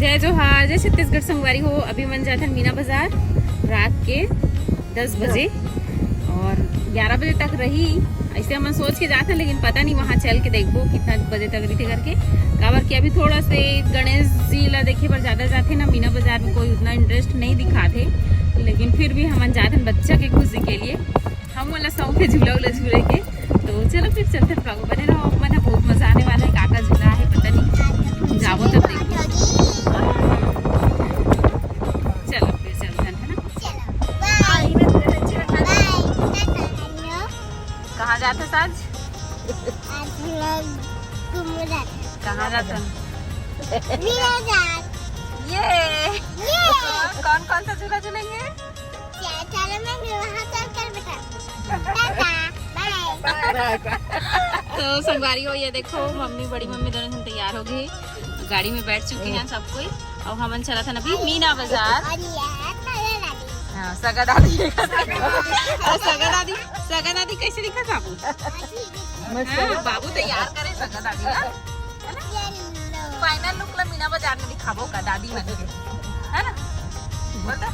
जय जोहार, जय छत्तीसगढ़ संगवारी हो। अभी मन जाते हैं मीना बाजार रात के 10 बजे और 11 बजे तक रही। ऐसे हम सोच के जाते हैं, लेकिन पता नहीं वहाँ चल के देखो कितना बजे तक रही थे करके। काबर कि अभी थोड़ा से गणेश जी ला देखे पर ज़्यादा जाते ना, मीना बाजार में कोई उतना इंटरेस्ट नहीं दिखाते, लेकिन फिर भी हम जाते हैं बच्चा के खुशी के लिए। हम वाला शौक है झूला उला झूले के, तो चलो फिर चलते हैं। ब्लॉग बने रहो, मन बहुत मजा आने वाला है। काका झूला है, पता नहीं जाओ तब देखो। चलो फिर चलते हैं, है ना। कहाँ जाते साज? कहाँ जाते हैं? ये कौन कौन सा झूला झूलेंगे? तो संगवारी हो, ये देखो मम्मी बड़ी मम्मी दोनों जन तैयार हो गई, गाड़ी में बैठ चुके हैं सब कोई। और हमन चला था अभी मीना बाजार। हाँ, सगा दादी सगा दादी कैसे दिखा बाबू? हाँ, बाबू तैयार करे सगा दादी ना, फाइनल लुक ला मीना बाजार में दिखाबो का दादी बन के, है ना। बोलता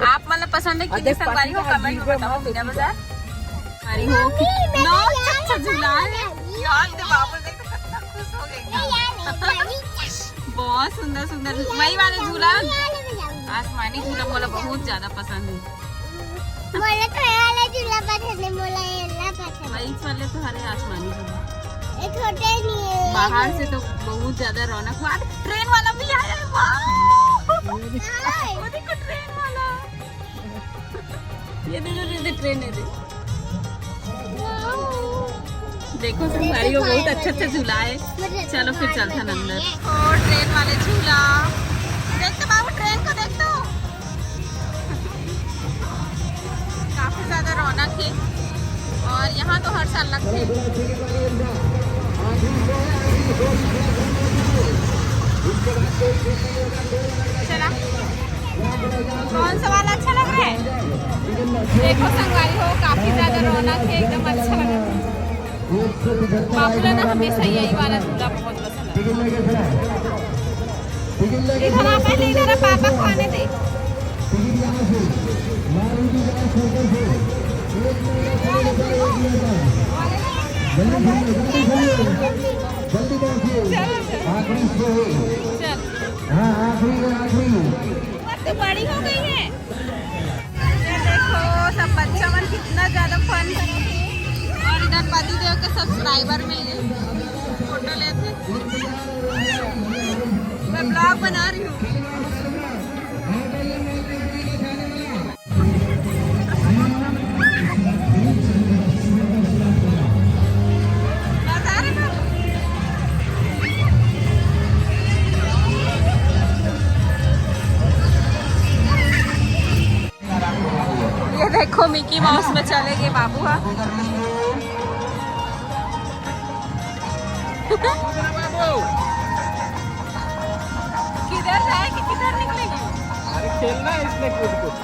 आप मतलब पसंद है कि संगवारी हो, कमेंट में बताओ। मीना बाजार संगवारी हो कितना अच्छा झूला है यार। बाबू देख कितना खुश हो गए। बहुत सुंदर सुंदर वही वाला झूला, आसमानी झूला मोला बहुत ज्यादा पसंद है। वही वाले तो हरे आसमानी झूला, बाहर से तो बहुत ज्यादा रौनक हुआ। ट्रेन वाला भी आया है, वाह देखो ट्रेन वाला। ये दे ट्रेन है, देखो संगवारी हो बहुत अच्छा अच्छा झूला है। चलो फिर चलते हैं अंदर। और ट्रेन वाले झूला देख तो बाबू, ट्रेन को देख तो काफी ज्यादा रौनक है। और यहाँ तो हर साल लगते हैं। चला कौन सा वाला अच्छा लग रहा है? देखो संगवारी हो काफी ज्यादा रौनक है, एकदम अच्छा लग रहा है। बाबूला ना हमेशा यही वाला झूला बहुत पसंद है। इधर आ पहले, इधर पापा को आने दे। तो बड़ी हो गई है। ये देखो सब बच्चा मन कितना ज्यादा फन कर रहे हैं। और इधर पति देव के सब्सक्राइबर में फोटो लेते। मैं ब्लॉग बना रही हूँ। देखो मिकी माउस में चलेंगे बाबू। हाँ किधर जाएगी, किधर निकलेगी? अरे खेलना है इसमें कूद कूद।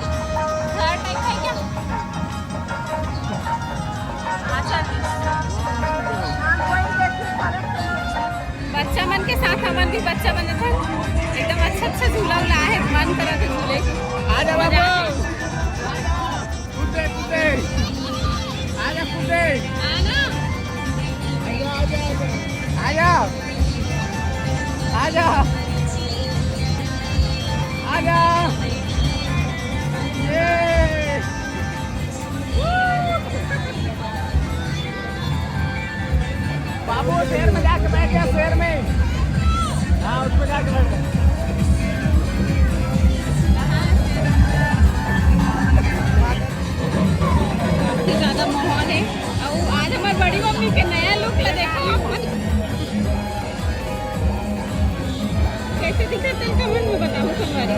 घर नहीं है क्या? अच्छा बच्चा मन के साथ हमन भी बच्चा बने थे, एकदम अच्छा अच्छा झूला उला है, मन करा था झूले। आजा बाबू, कूदे कूदे, आजा कूदे, आना आजा आजा आजा। ये बाबू शेर में जाके बैठ गया, शेर में। हाँ उसमें जाके बैठ गया। काफी ज्यादा माहौल है। और आज हमारी बड़ी मम्मी के नया लुक ला देखो कैसे दिखते हैं, कमेंट में बताओ संगवारी।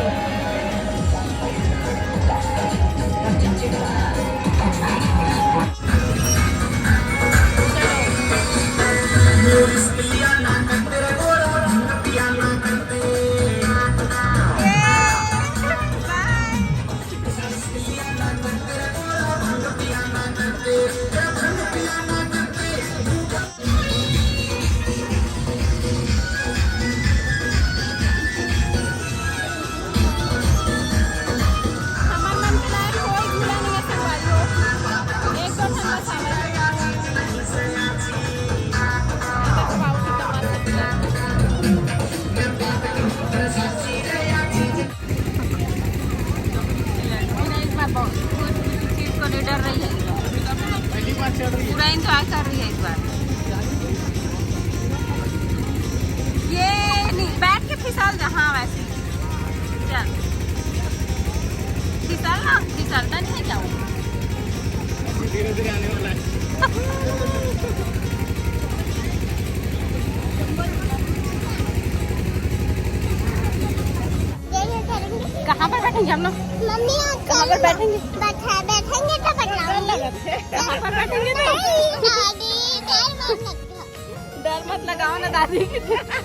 पिया ना करते चढ़ रही है। पूरा एंजॉय कर रही है इस बार। ये नहीं बैठ के फिसल जा, हाँ वैसे चल फिसल ना, फिसलता नहीं है क्या वो? धीरे धीरे आने वाला है। कहाँ पर बैठेंगे हम लोग? मम्मी कहाँ पर बैठेंगे? बैठेंगे तो बताऊंगी। कहाँ पर बैठेंगे तो? दादी डर मत लगाओ ना दादी,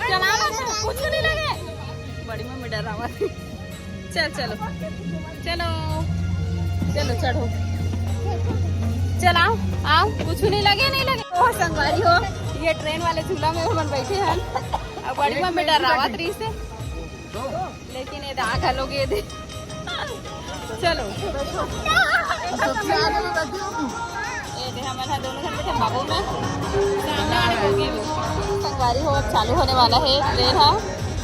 चलाना तो कुछ नहीं लगे। बड़ी मम्मी डरा हुआ थी। चल चलो चलो चलो चढ़ो, चलाओ आओ, कुछ नहीं लगे नहीं लगे। ओ संगवारी हो, ये ट्रेन वाले झूला में हम बैठे हैं और बड़ी मम्मी डरा हुआ थी से, लेकिन ये आँख लोग ये दे। चलो ये दे हमारे दोनों घर बैठे बाबू में सामने आने होगी संगवारी हो। अब चालू होने वाला है ट्रेन। है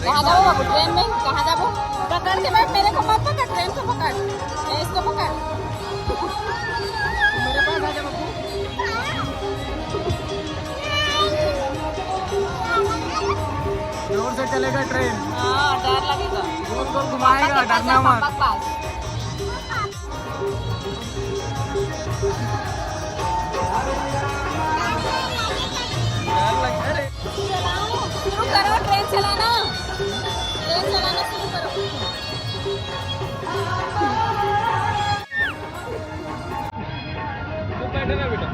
कहाँ जाओ बाबू? ट्रेन में कहाँ जाओ? पकड़ के बैठ, मेरे को मत पकड़, ट्रेन को पकड़, इसको पकड़। मेरे पास आ जा बब्बू। जोर से चलेगा ट्रेन, हाँ डर लगेगा, गोल गोल घुमाएगा, डरना मत। पास डर लग अरे शुरू करो, ट्रेन चलाना, ट्रेन चलाना शुरू करो। तू बैठे ना बेटा।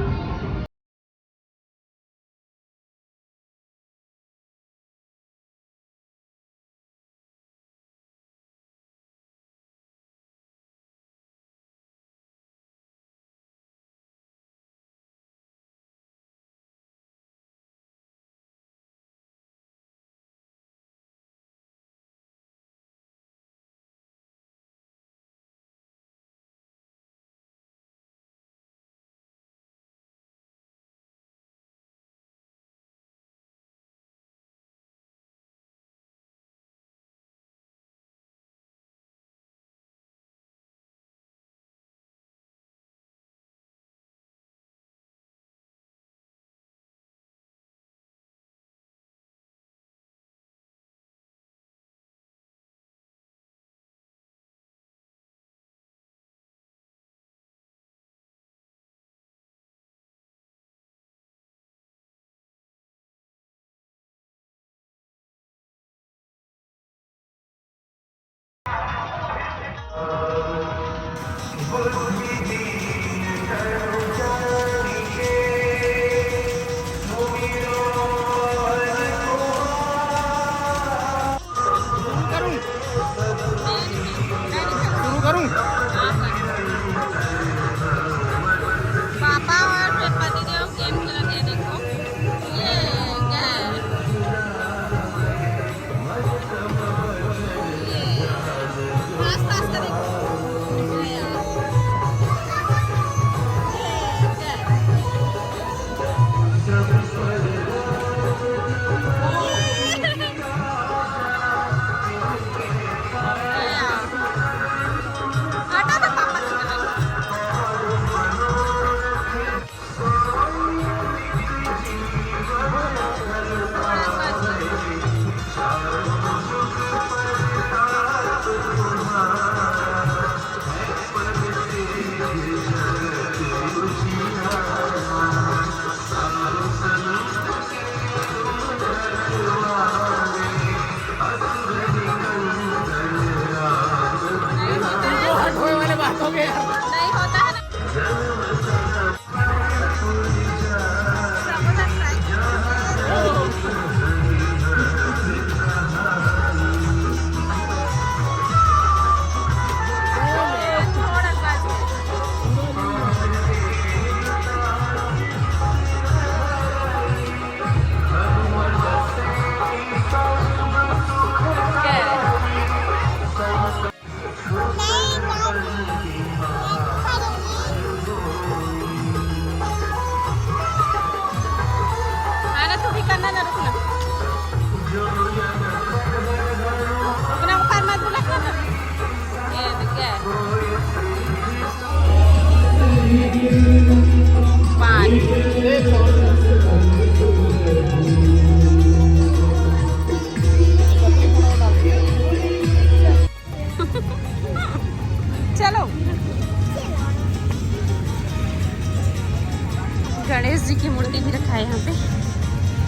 गणेश जी की मूर्ति भी रखा है यहाँ पे।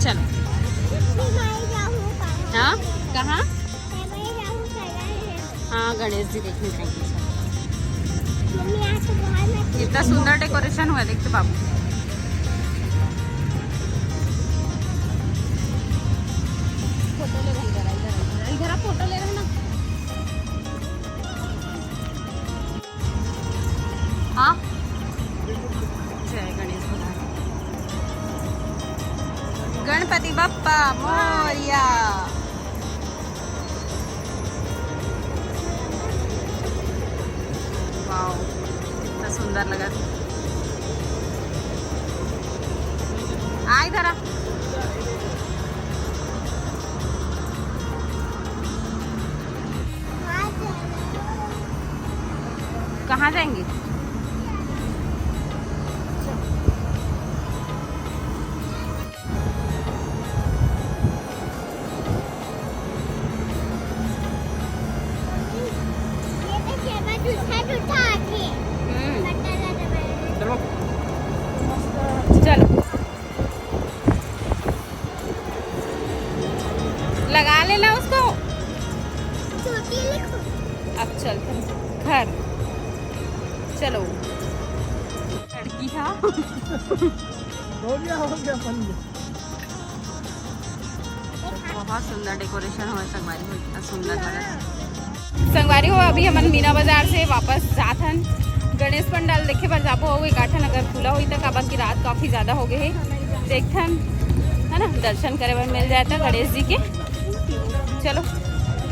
चलो हाँ कहाँ? हाँ गणेश जी देखने जाएंगे। इतना सुंदर डेकोरेशन हुआ है, देखते बाबू। फोटो ले रहे इधर आप फोटो ले रहे ना। हाँ जय गणेश भगवान। गणपति बप्पा मोरिया। वाओ कितना सुंदर लगा। आ इधर आ। कहाँ जाएंगे? चलो लगा लेना उसको। अब चलते हैं घर। चलो लड़की था। हो गया बन गया। बहुत सुंदर डेकोरेशन हुआ संगवारी हो, इतना सुंदर लगा संगवारी हो। अभी हमन मीना बाजार से वापस जाथन गणेश पंडाल देखे बर जाबो। हो एकाठन अगर खुला हुई तक अब की रात काफ़ी ज़्यादा हो गए है। देखथन है ना, दर्शन करे बर मिल जाता गणेश जी के। चलो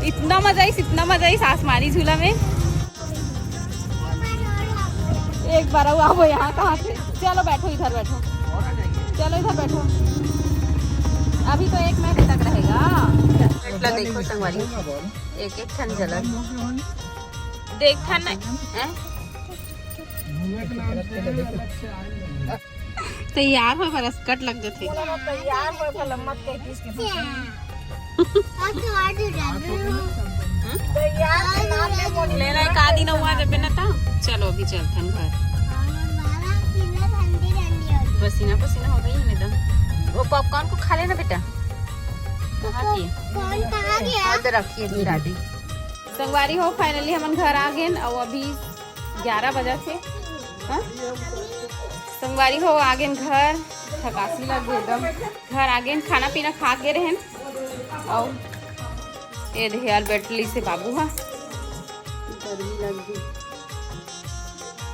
इतना मजा आई आसमानी झूला में। एक बार आओ यहाँ कहाँ से। चलो बैठो इधर बैठो। चलो इधर बैठो। अभी तो 1 महीने तक रहेगा। देखो संगवारी एक ठन जलन देखथन तैयार हो बरस कट लग जाते। लेना एक आधी न हुआ जब ना था। चलो अभी चलथन घर। पसीना पसीना हो गई है एकदम। वो पॉपकॉर्न को खा लेना बेटा। कहाँ रखिए धीरा दी। संगवारी हो फाइनली हम घर आ गए और अभी 11 बजे थे। संगवारी हो आ गए घर। थकासी लग गई एकदम। घर आ गए खाना पीना खा के रहन और ये देखिए बैटली से बाबू। हाँ गर्मी लग गई।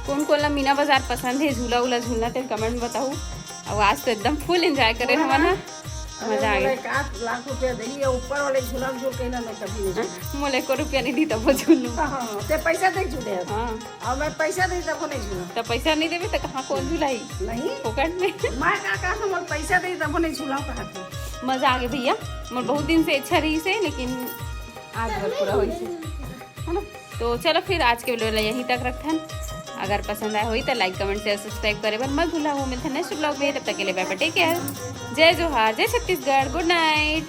कौन कौन ला मीना बाजार पसंद है झूला उला झूलना तो कमेंट में बताओ। और आज तो एकदम फुल एंजॉय करे हमारा। मजा आ गया। 1 लाख रुपया दिए ऊपर वाले झूला झूल के ना मैं कभी नहीं झूला। मोले को रुपया नहीं दी तब झूलू। ते पैसा दे झूले। हाँ और मैं पैसा दे तब नहीं झूला। तब पैसा नहीं देवे तो कहाँ कौन झूलाई नहीं फोकट में। मैं का मोर पैसा दे तब नहीं झूला कहा। मजा आ गया भैया। मोर बहुत दिन से इच्छा रही से लेकिन आज घर पूरा हुई से है ना। तो चलो फिर आज के वीडियो यहीं तक रखन। अगर पसंद आया हुई तो लाइक कमेंट शेयर सब्सक्राइब करे बर मत भूला। वो मिलते हैं नेक्स्ट ब्लॉग में। तब तक के लिए बाय बाय टेक केयर। जय जोहार जय छत्तीसगढ़ गुड नाइट।